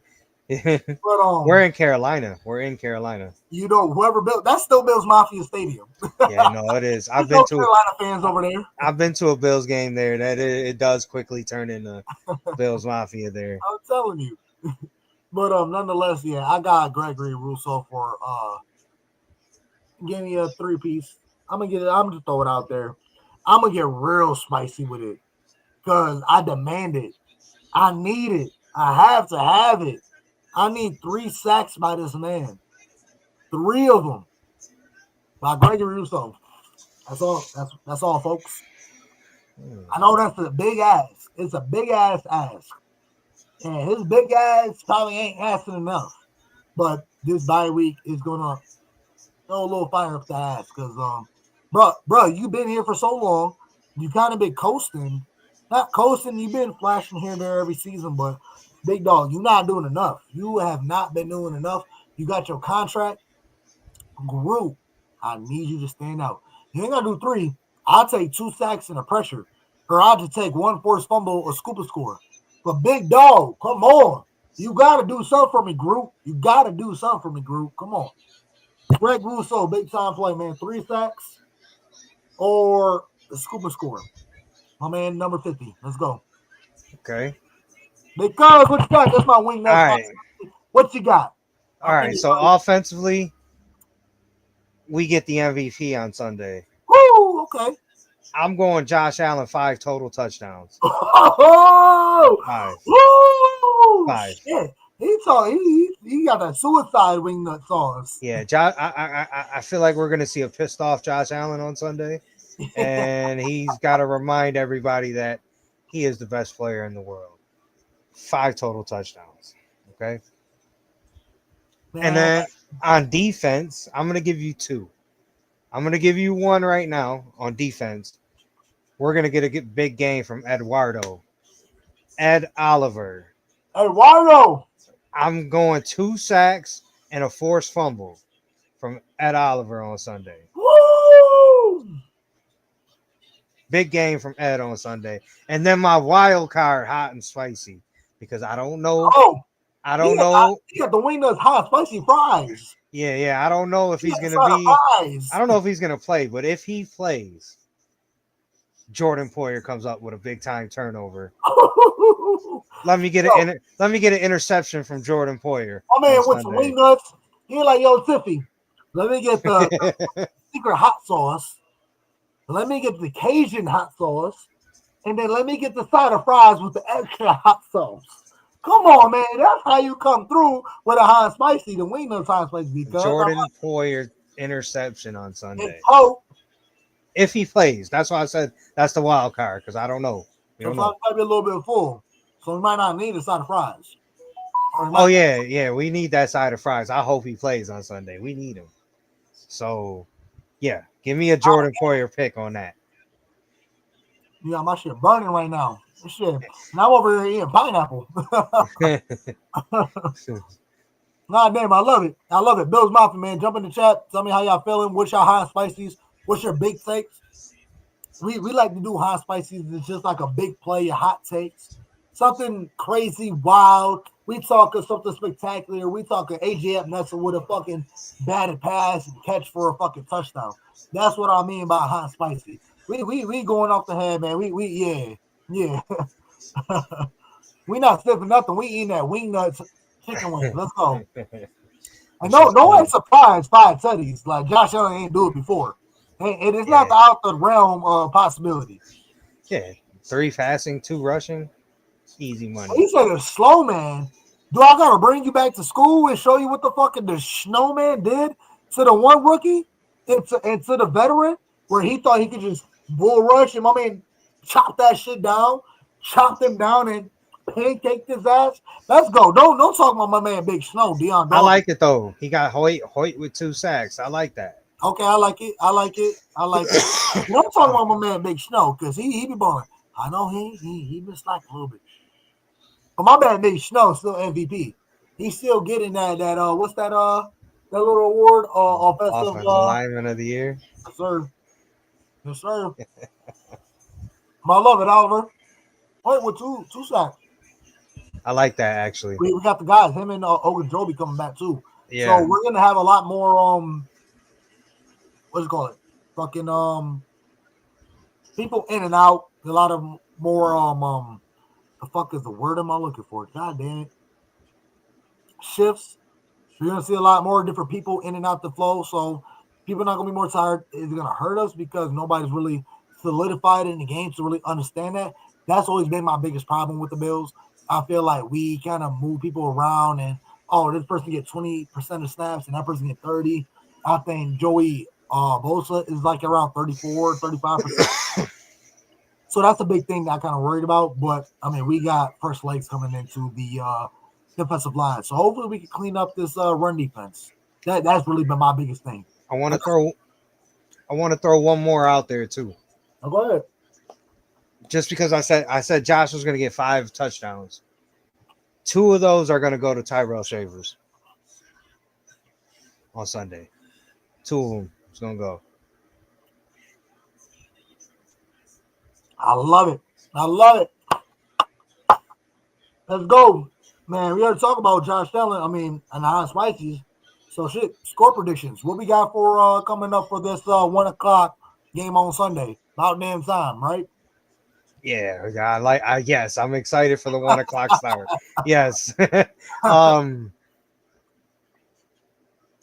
We're in Carolina. We're in Carolina. you know, whoever built that still builds Mafia Stadium. Yeah, no, it is. I've There's been no to Carolina fans over there. I've been to a Bills game there. That it does quickly turn into Bills Mafia there. I'm telling you. But nonetheless, yeah, I got Gregory Rousseau for give me a 3-piece. I'm gonna throw it out there. I'm gonna get real spicy with it because I demand it. I need it. I have to have it. I need 3 sacks by this man. 3 of them by Gregory Rousseau. That's all. That's all, folks. I know that's a big ask. It's a big ass ask. And his big ass probably ain't asking enough. But this bye week is gonna throw a little fire up the ass because bro, you've been here for so long. You kind of been coasting. Not coasting, you've been flashing here and there every season, but big dog, you're not doing enough. You have not been doing enough. You got your contract. Group, I need you to stand out. You ain't gotta do 3. I'll take 2 sacks and a pressure. Or I'll just take 1 forced fumble or scoop a score. But big dog, come on. You gotta do something for me, group. You gotta do something for me, group. Come on. Greg Rousseau, big time play, man. 3 sacks or the scoop a score. My man, number 50. Let's go. Okay. Because what you got? That's my wing. All right. What you got? All right. So offensively, we get the MVP on Sunday. Woo, okay. I'm going Josh Allen 5 total touchdowns. Oh, 5. woo, 5. Shit. He got that suicide wing nut sauce. Yeah, I feel like we're gonna see a pissed off Josh Allen on Sunday, and he's got to remind everybody that he is the best player in the world. 5 total touchdowns. Okay. Man. And then on defense, I'm gonna give you 2. I'm gonna give you 1 right now on defense. We're gonna get a big game from Ed Oliver. Eduardo. I'm going 2 sacks and a forced fumble from Ed Oliver on Sunday. Woo! Big game from Ed on Sunday. And then my wild card, hot and spicy, because I don't know. Oh, I don't know. He got the wing nuts hot spicy fries. Yeah. I don't know if he's going to be. Fries. I don't know if he's going to play, but if he plays, Jordan Poyer comes up with a big time turnover. Let me get an interception from Jordan Poyer. Oh man, with some wing nuts. He like, yo, Tiffy, let me get the secret hot sauce. Let me get the Cajun hot sauce. And then let me get the side of fries with the extra hot sauce. Come on, man. That's how you come through with a hot spicy. The wing nuts hot spicy. Jordan Poyer interception on Sunday. If he plays. That's why I said that's the wild card, because I don't know. We don't know. Might be a little bit full. So we might not need a side of fries. Oh, yeah. We need that side of fries. I hope he plays on Sunday. We need him. So, yeah. Give me a Jordan Poyer pick on that. Yeah, my shit burning right now. Shit. And I'm over here eating pineapple. Nah, damn, I love it. I love it. Bill's Mafia, man. Jump in the chat. Tell me how y'all feeling. What's your hot spices? What's your big takes? We like to do hot spices. It's just like a big play, a hot takes. Something crazy, wild. We talking something spectacular. We talking AJ Epinesa with a fucking batted pass and catch for a fucking touchdown. That's what I mean by hot spicy. We going off the head, man. Yeah. We not sniffing nothing. We eating that wing nuts chicken wings. Let's go. And no one's surprised 5 tutties. Like Josh Allen ain't do it before. And it's not out the realm of possibility. Yeah. 3 passing, 2 rushing. Easy money. He said a slow man. Do I gotta bring you back to school and show you what the fucking the snowman did to the one rookie and to the veteran where he thought he could just bull rush him? I mean, chop that shit down, chop him down and pancake his ass. Let's go. Don't talk about my man Big Snow, Deion. I like it though. He got Hoyt with 2 sacks. I like that. Okay, I like it. I like it. I like it. And I'm talking about my man Big Snow because he be balling. I know he been slacking a little bit. But my man Big Snow still MVP. He's still getting that what's that little award offensive Offensive lineman of the year. yes, sir. Yes, sir. I love it, Oliver. Wait, with two sacks. I like that actually. We got the guys, him and Ogunjobi coming back too. So Yeah. we're gonna have a lot more what's it called? Fucking people in and out. A lot of more the fuck is the word am I looking for? God damn it. Shifts. You're gonna see a lot more different people in and out the flow. So people are not gonna be more tired. It's gonna hurt us because nobody's really solidified in the game to really understand that. That's always been my biggest problem with the Bills. I feel like we kind of move people around and this person get 20% of snaps and that person get 30. I think Joey Bosa is like around 34, 35%. So that's a big thing that I kind of worried about. But I mean, we got fresh legs coming into the defensive line. So hopefully we can clean up this run defense. That's really been my biggest thing. I want to throw one more out there too. Oh, go ahead. Just because I said Josh was going to get 5 touchdowns. 2 of those are going to go to Tyrell Shavers on Sunday. 2 of them is going to go. I love it. I love it. Let's go. Man, we already talked about Josh Allen. I mean, and our spices. So shit, score predictions. What we got for coming up for this 1:00 game on Sunday? About damn time, right? Yeah, yes, I'm excited for the 1:00 start. Yes.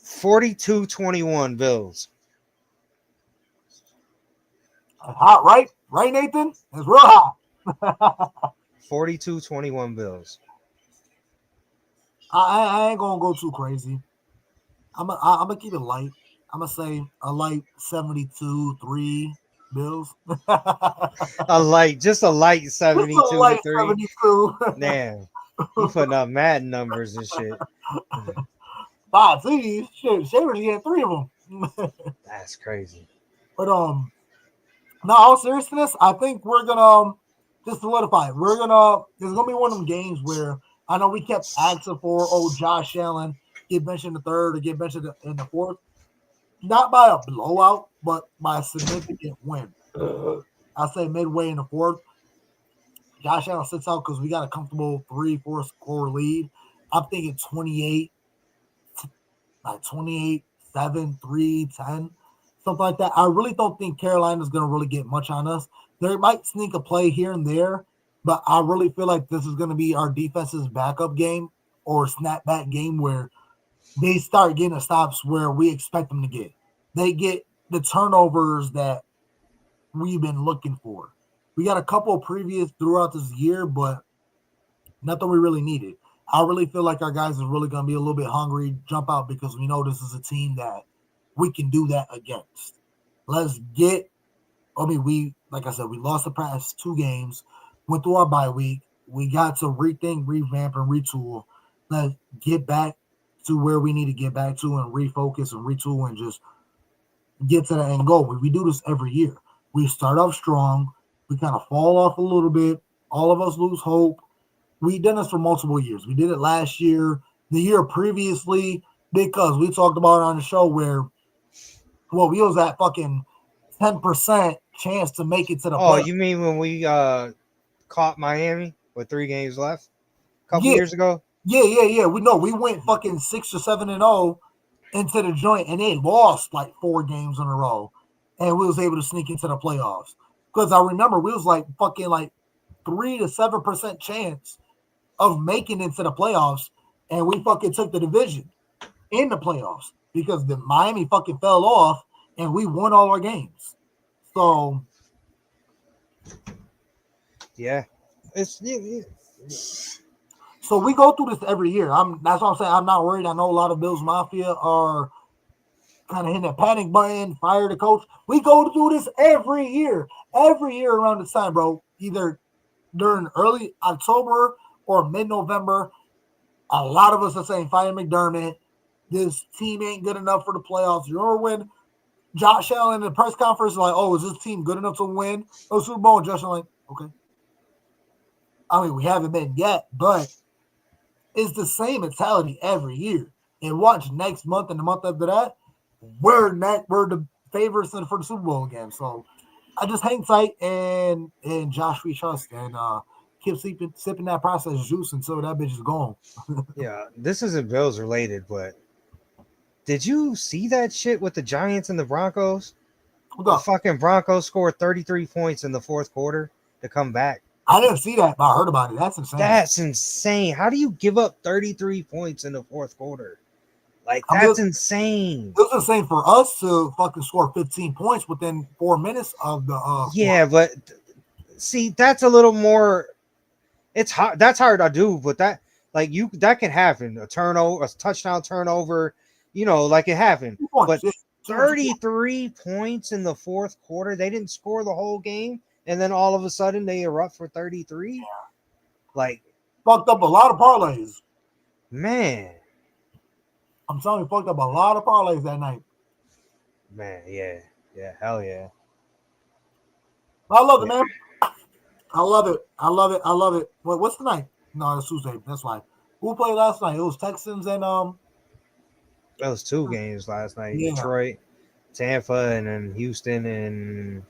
42-21 Bills. Hot, right? Right, Nathan? It's real hot. 42-21 Bills. I ain't gonna go too crazy. I'm gonna keep it light. I'm gonna say a light 72-3 Bills. Just a light 72 Just a light to 3. 72. Damn. You putting up Madden numbers and shit. 5 cities. Shit, Shavers getting 3 of them. That's crazy. But no, all seriousness, I think we're gonna just solidify it. There's gonna be one of them games where I know we kept asking for Josh Allen get benched in the third or get benched in the fourth, not by a blowout, but by a significant win. I say midway in the fourth, Josh Allen sits out because we got a comfortable 3-4 score lead. I'm thinking 28, like 28, 7, 3, 10. Something like that. I really don't think Carolina's going to really get much on us. They might sneak a play here and there, but I really feel like this is going to be our defense's backup game or snapback game where they start getting the stops where we expect them to get. They get the turnovers that we've been looking for. We got a couple of previous throughout this year, but nothing we really needed. I really feel like our guys are really going to be a little bit hungry, jump out because we know this is a team that we can do that against. Like I said, we lost the past 2 games, went through our bye week. We got to rethink, revamp, and retool. Let's get back to where we need to get back to and refocus and retool and just get to the end goal. We do this every year. We start off strong. We kind of fall off a little bit. All of us lose hope. We've done this for multiple years. We did it last year, the year previously, because we talked about it on the show where, we was at fucking 10% chance to make it to the playoffs. You mean when we caught Miami with 3 games left a couple years ago? Yeah. We went fucking 6 or 7-0 into the joint, and they lost like 4 games in a row, and we was able to sneak into the playoffs. Because I remember we was like fucking like 3 to 7% chance of making it to the playoffs, and we fucking took the division in the playoffs because the Miami fucking fell off, and we won all our games. So yeah, So we go through this every year. That's what I'm saying. I'm not worried. I know a lot of Bills Mafia are kind of hitting that panic button, fire the coach. We go through this every year around this time, bro. Either during early October or mid-November, a lot of us are saying fire McDermott. This team ain't good enough for the playoffs. You remember when Josh Allen in the press conference like, "Oh, is this team good enough to win a Super Bowl?" And Josh Allen like, "Okay." I mean, we haven't been yet, but it's the same mentality every year. And watch next month and the month after that, we're the favorites for the Super Bowl again. So I just hang tight and Josh we trust and keep sipping that processed juice until that bitch is gone. Yeah, this isn't Bills related, but did you see that shit with the Giants and the Broncos? Hold The up. fucking Broncos scored 33 points in the fourth quarter to come back. I didn't see that, but I heard about it. That's insane. That's insane. How do you give up 33 points in the fourth quarter? Like, I mean, that's insane. It was insane for us to fucking score 15 points within 4 minutes of the Yeah, but see, that's a little more. It's hard. That's hard to do, but that can happen. A turnover, a touchdown turnover, like it happened. But 33 points in the fourth quarter, they didn't score the whole game, and then all of a sudden they erupt for 33. Yeah. Like, fucked up a lot of parlays. Man, I'm telling you, fucked up a lot of parlays that night. Man, yeah, hell yeah. I love it, man. I love it. What's the night? No, it's Tuesday. That's why. Who played last night? It was Texans and That was 2 games last night. Yeah. Detroit, Tampa, and then Houston and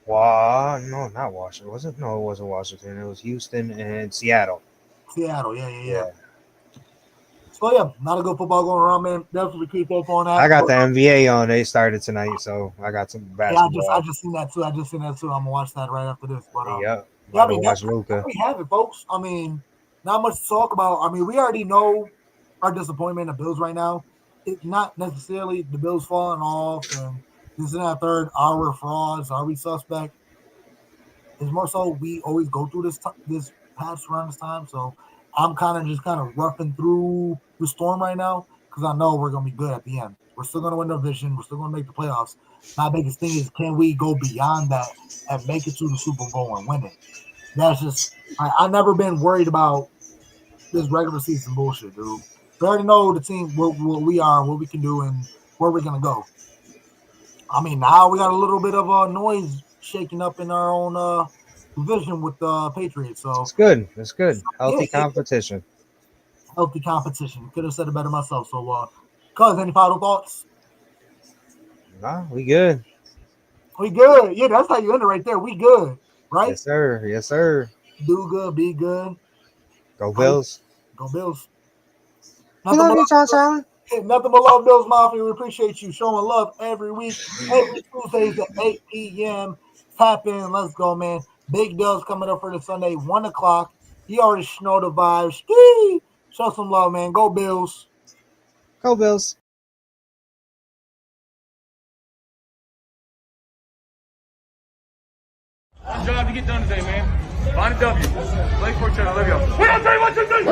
no, not Washington. Was it? No, it wasn't Washington. It was Houston and Seattle. Seattle, yeah. So yeah, not a good football going around, man. Definitely keep up on that. I got the NBA on. They started tonight, so I got some basketball. Yeah, I just seen that too. I'm gonna watch that right after this. But I mean, watch Luka. We have it, folks. I mean, not much to talk about. I mean, we already know our disappointment in the Bills right now. It's not necessarily the Bills falling off and this and that third. Are we frauds? Are we suspect? It's more so we always go through this patch around this time. So I'm kind of roughing through the storm right now because I know we're gonna be good at the end. We're still gonna win the division. We're still gonna make the playoffs. My biggest thing is, can we go beyond that and make it to the Super Bowl and win it? That's just I've never been worried about this regular season bullshit, dude. We already know the team, what we are, what we can do, and where we're gonna go. I mean, now we got a little bit of a noise shaking up in our own division with the Patriots. So it's good. It's good. Healthy competition. Healthy competition. Could have said it better myself. So, cuz, any final thoughts? Nah, we good. We good. Yeah, that's how you end it right there. We good, right? Yes, sir. Yes, sir. Do good, be good. Go Bills. Go Bills. We love you, Josh Allen. Nothing but love, Bills Mafia. We appreciate you showing love every week, every Tuesdays at 8 p.m. Tap in. Let's go, man. Big Dubs coming up for the Sunday, 1 o'clock. You already know the vibes. Ski! Show some love, man. Go Bills. Go Bills. Job to get done today, man. Find a W. Play for each other. Love y'all. 1, 2, 3, 1, 2, 3.